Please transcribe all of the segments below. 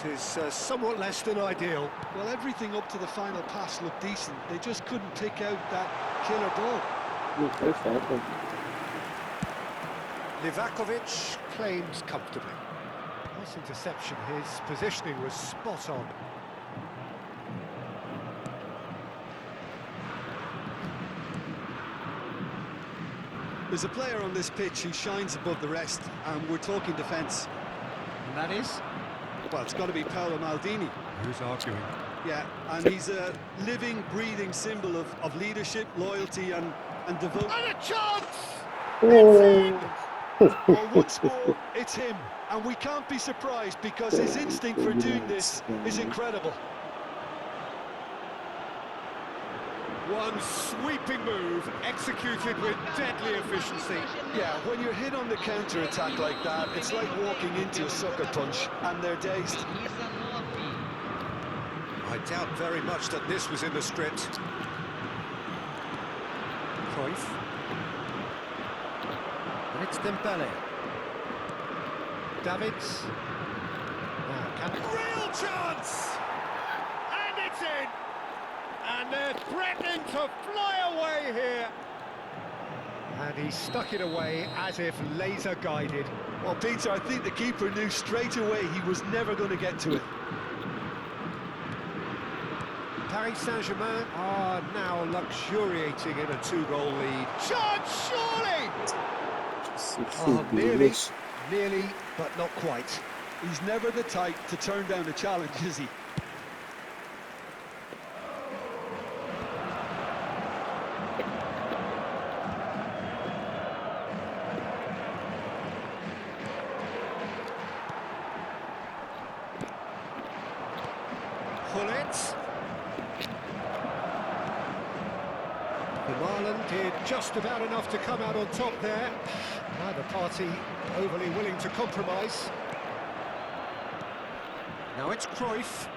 is somewhat less than ideal. Well, everything up to the final pass looked decent. They just couldn't pick out that killer ball. Perfetto. Livakovic claims comfortably. Nice interception. His positioning was spot on. There's a player on this pitch who shines above the rest, and we're talking defence. And that is? Well, it's got to be Paolo Maldini. Who's arguing? Yeah, and he's a living, breathing symbol of leadership, loyalty and devotion. And a chance! Oh. Well, once more, it's him. And we can't be surprised because his instinct for doing this is incredible. One sweeping move, executed with deadly efficiency. Yeah, when you're hit on the counter-attack like that, it's like walking into a sucker punch, and they're dazed. I doubt very much that this was in the script. Cruyff. And it's Dembele. Davids. Now, real chance! And it's in! And they're threatening to fly away here. And he stuck it away as if laser-guided. Well, Peter, I think the keeper knew straight away he was never going to get to it. Paris Saint-Germain are now luxuriating in a 2-goal lead. Chance, surely! Oh, nearly, but not quite. He's never the type to turn down a challenge, is he? The Marlin did just about enough to come out on top there. Neither party overly willing to compromise. Now it's Cruyff.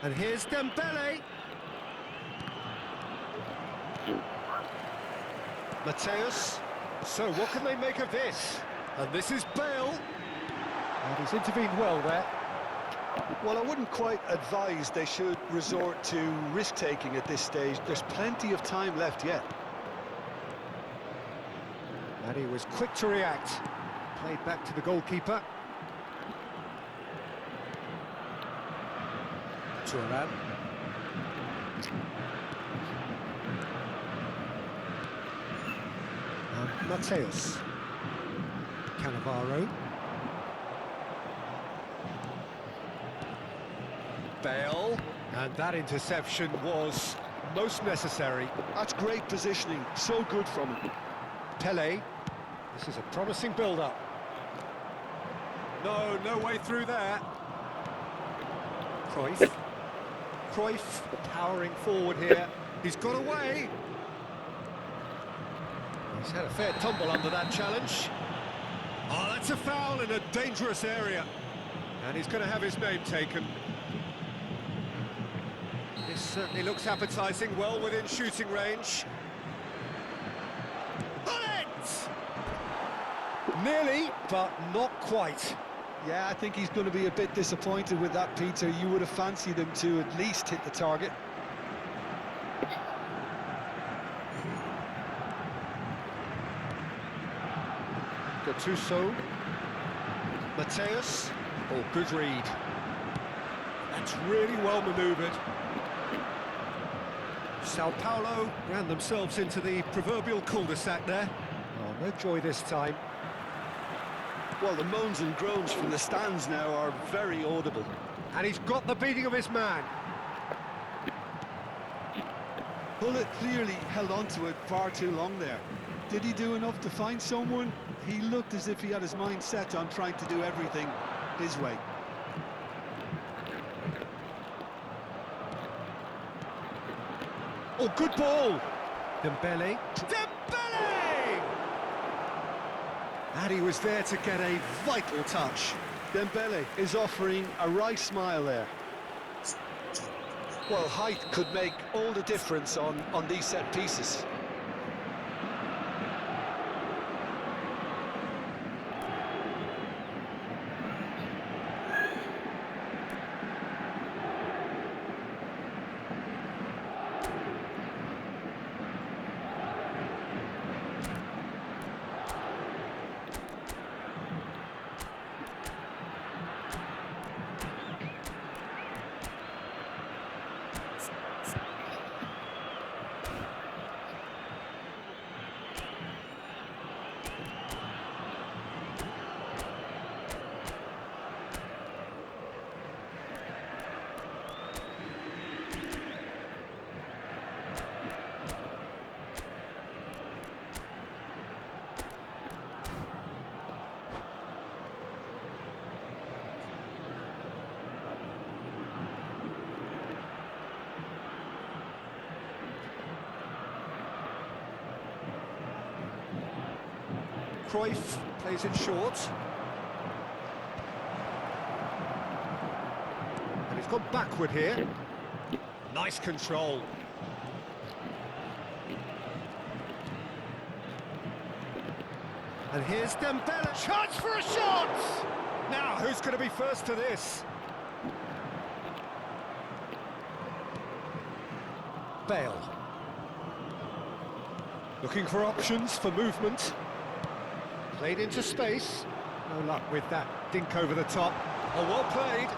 And here's Dembele. Mateus. So what can they make of this? And this is Bale. And he's intervened well there. Well, I wouldn't quite advise they should resort to risk-taking at this stage. There's plenty of time left yet. And he was quick to react. Played back to the goalkeeper. Turan. And Mateus. Cannavaro. Bale, and that interception was most necessary. That's great positioning, so good from him. Pele, this is a promising build-up. No way through there. Cruyff powering forward here. He's got away. He's had a fair tumble under that challenge. Oh, that's a foul in a dangerous area. And he's going to have his name taken. This certainly looks appetising, well within shooting range. Bullet! Nearly, but not quite. Yeah, I think he's going to be a bit disappointed with that, Peter. You would have fancied him to at least hit the target. Gattuso. Mateus. Oh, good read. That's really well manoeuvred. Sao Paulo ran themselves into the proverbial cul-de-sac there. Oh, no joy this time. Well, the moans and groans from the stands now are very audible. And he's got the beating of his man. Bullet clearly held on to it far too long there. Did he do enough to find someone? He looked as if he had his mind set on trying to do everything his way. Oh, good ball! Dembele. Dembele! And he was there to get a vital touch. Dembele is offering a wry smile there. Well, height could make all the difference on these set pieces. Cruyff plays it short. And he's gone backward here. Nice control. And here's Dembele. Chance for a shot! Now, who's going to be first to this? Bale. Looking for options for movement. Played into space. No luck with that dink over the top. Oh, well played.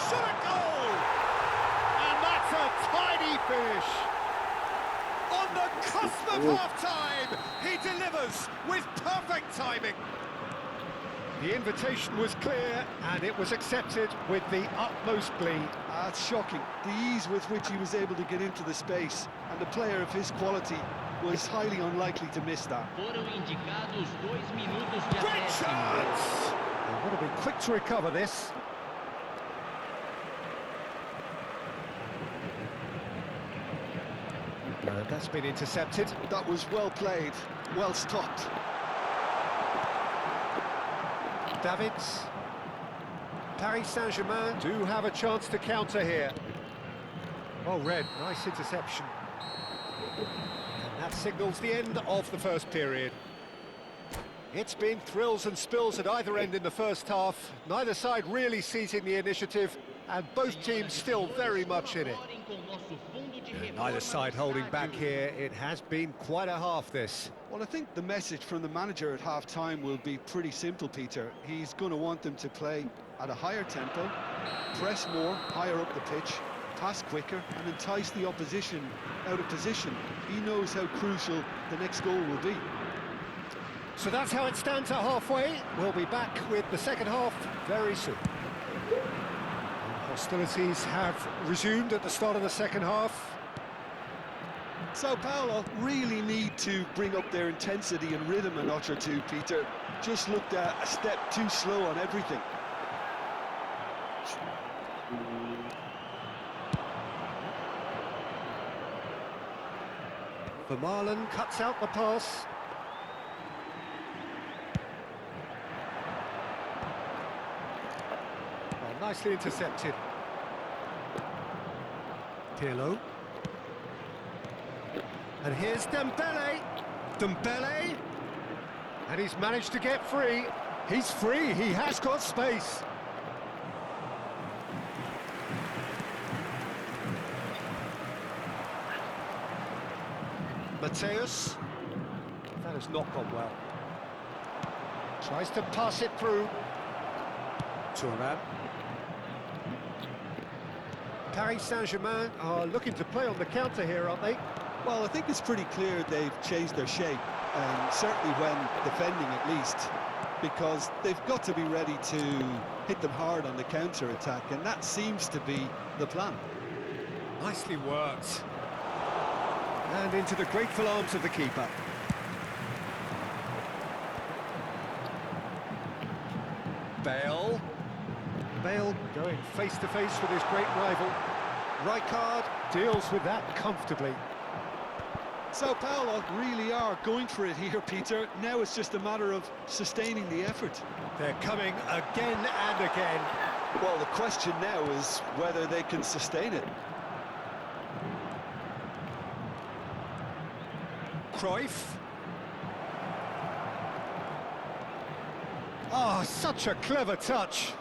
Shot a goal! And that's a tidy finish. On the cusp of half-time, he delivers with perfect timing. The invitation was clear, and it was accepted with the utmost glee. It's shocking, the ease with which he was able to get into the space, and a player of his quality was highly unlikely to miss that. Foram indicados 2 minutos de Great acréscimo. chance! They would have been quick to recover this. And that's been intercepted. That was well played, well stopped. Davids. Paris Saint-Germain do have a chance to counter here. Well read, nice interception. And that signals the end of the first period. It's been thrills and spills at either end in the first half. Neither side really seizing the initiative, and both teams still very much in it. Neither side holding back here. It has been quite a half, this. Well, I think the message from the manager at half-time will be pretty simple, Peter. He's going to want them to play at a higher tempo, press more, higher up the pitch, pass quicker, and entice the opposition out of position. He knows how crucial the next goal will be. So that's how it stands at halfway. We'll be back with the second half very soon. Hostilities have resumed at the start of the second half. Sao Paulo really need to bring up their intensity and rhythm a notch or two, Peter. Just looked a step too slow on everything. Vermaelen cuts out the pass. Oh, nicely intercepted. Pirlo. And here's Dembele. Dembele. And he's managed to get free. He's free, he has got space. Mateus. That has not gone well. Tries to pass it through. Thuram. Paris Saint-Germain are looking to play on the counter here, aren't they? Well, I think it's pretty clear they've changed their shape, certainly when defending at least, because they've got to be ready to hit them hard on the counter-attack, and that seems to be the plan. Nicely worked. And into the grateful arms of the keeper. Bale. Bale going face-to-face with his great rival. Rijkaard deals with that comfortably. Sao Paulo really are going for it here, Peter. Now it's just a matter of sustaining the effort. They're coming again and again. Well, the question now is whether they can sustain it. Cruyff. Oh, such a clever touch.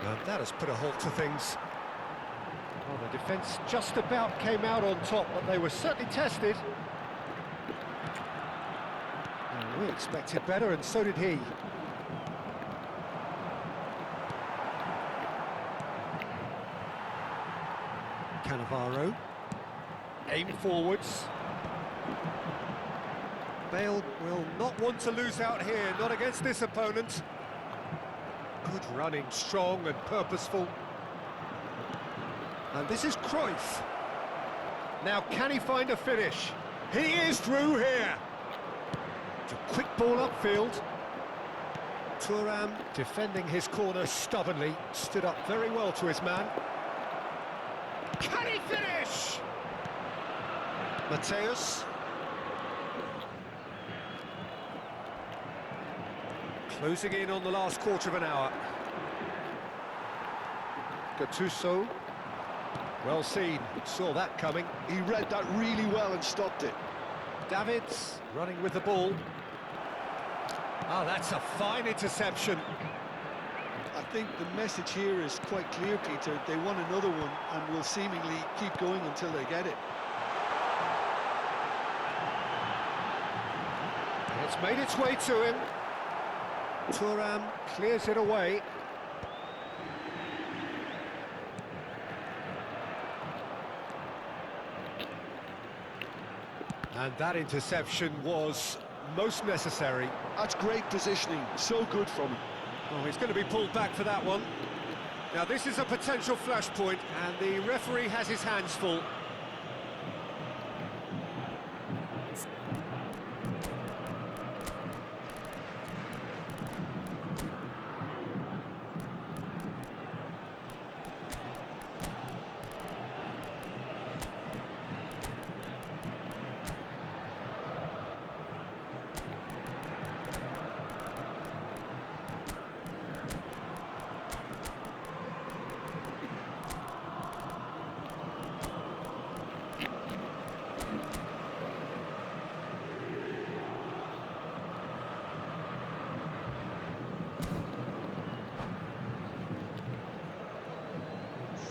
And that has put a halt to things. Well, the defence just about came out on top, but they were certainly tested. And we expected better, and so did he. Cannavaro. Aim forwards. Bale will not want to lose out here, not against this opponent. Good running, strong and purposeful. And this is Cruyff. Now, can he find a finish? He is through here. It's a quick ball upfield. Thuram defending his corner stubbornly, stood up very well to his man. Can he finish? Mateus. Closing in on the last quarter of an hour. Gattuso. Well seen, saw that coming. He read that really well and stopped it. Davids running with the ball. Ah, that's a fine interception. I think the message here is quite clear, Peter. They want another one and will seemingly keep going until they get it. It's made its way to him. Thuram clears it away. And that interception was most necessary. That's great positioning, so good from him. Oh, he's going to be pulled back for that one. Now this is a potential flashpoint, and the referee has his hands full.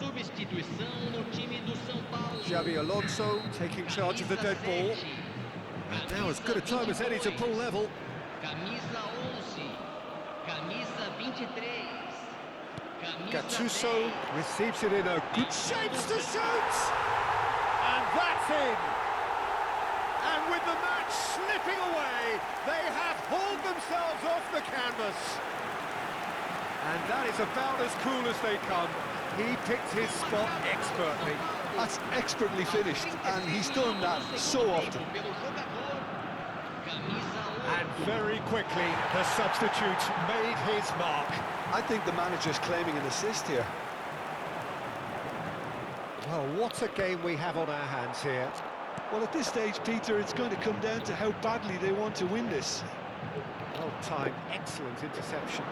Substituição no time do São Paulo. Xabi Alonso taking charge of the dead ball. And now as good a time as any to pull level. Camisa 11. Camisa 23. Camisa Gattuso 10. receives it in a good shapes to shoot! And that's in! And with the match slipping away, they have hauled themselves off the canvas. And that is about as cool as they come. He picked his spot expertly. That's expertly finished, and he's done that so often. And very quickly, the substitute made his mark. I think the manager's claiming an assist here. Well, what a game we have on our hands here. Well, at this stage, Peter, it's going to come down to how badly they want to win this. Well timed, excellent interception.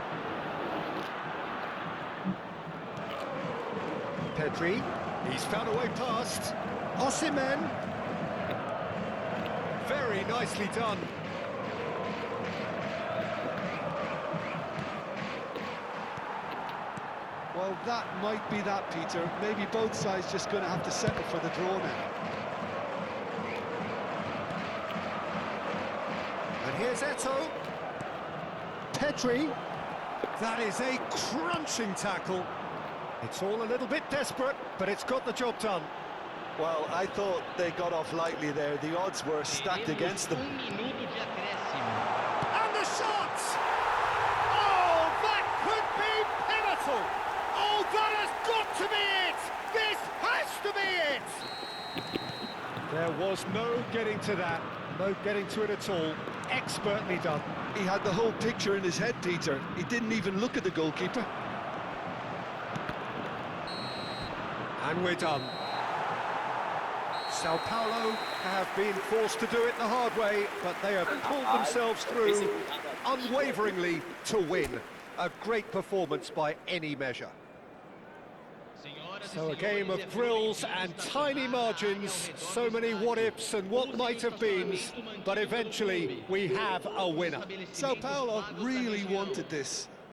Pedri, he's found a way past. Osimhen. Very nicely done. Well, that might be that, Peter. Maybe both sides just going to have to settle for the draw now. And here's Eto'o. Pedri. That is a crunching tackle. It's all a little bit desperate, but it's got the job done. Well, I thought they got off lightly there. The odds were stacked against them. Minuto de acréscimo. And the shot! Oh, that could be pivotal! Oh, that has got to be it! This has to be it! There was no getting to that, no getting to it at all. Expertly done. He had the whole picture in his head, Peter. He didn't even look at the goalkeeper. And we're done. Sao Paulo have been forced to do it the hard way, but they have pulled themselves through unwaveringly to win. A great performance by any measure. So a game of thrills and tiny margins, so many what-ifs and what might-have-beens, but eventually we have a winner. Sao Paulo really wanted this.